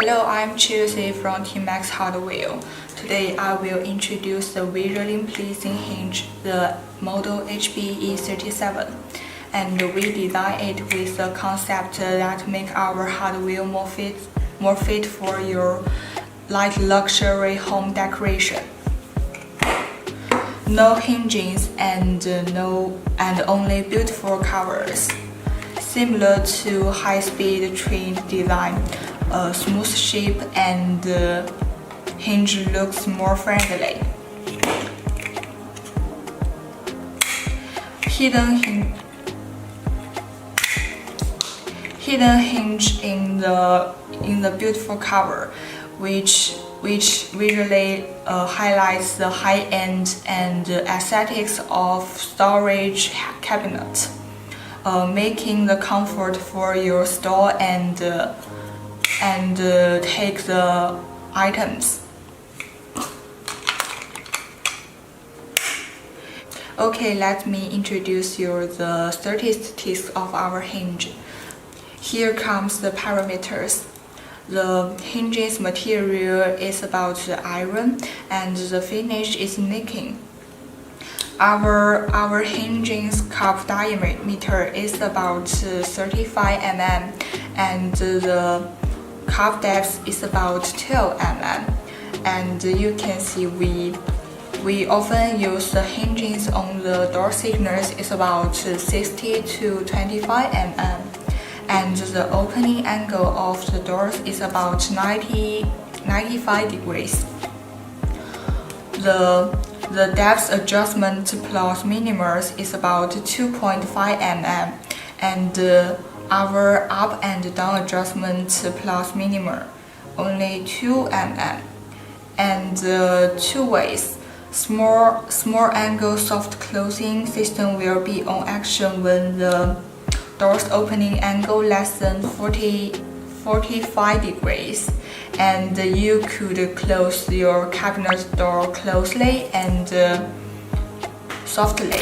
Hello, I'm Chelsea from TEMAX Hardware. Today I will introduce the visually pleasing hinge, the model HBE37. And we designed it with the concept that make our hardware more fit for your light luxury home decoration. No hinges and only beautiful covers. Similar to high-speed train design, a smooth shape and hinge looks more friendly. Hidden hinge in the beautiful cover, which visually highlights the high-end and aesthetics of storage cabinet, making the comfort for your store and take the items. Okay, let me introduce you the statistics of our hinge. Here comes the parameters. The hinge's material is about iron and the finish is nickel. Our hinge's cup diameter is about 35 mm and the cup depth is about 12 mm. And you can see we often use the hinges on the door thickness is about 60 to 25 mm. And the opening angle of the doors is about 95 degrees. The depth adjustment plus minimums is about 2.5 mm, and our up and down adjustment plus minimum only 2 mm. And two ways. Small angle soft closing system will be on action when the door's opening angle less than 45 degrees, and you could close your cabinet door closely and softly.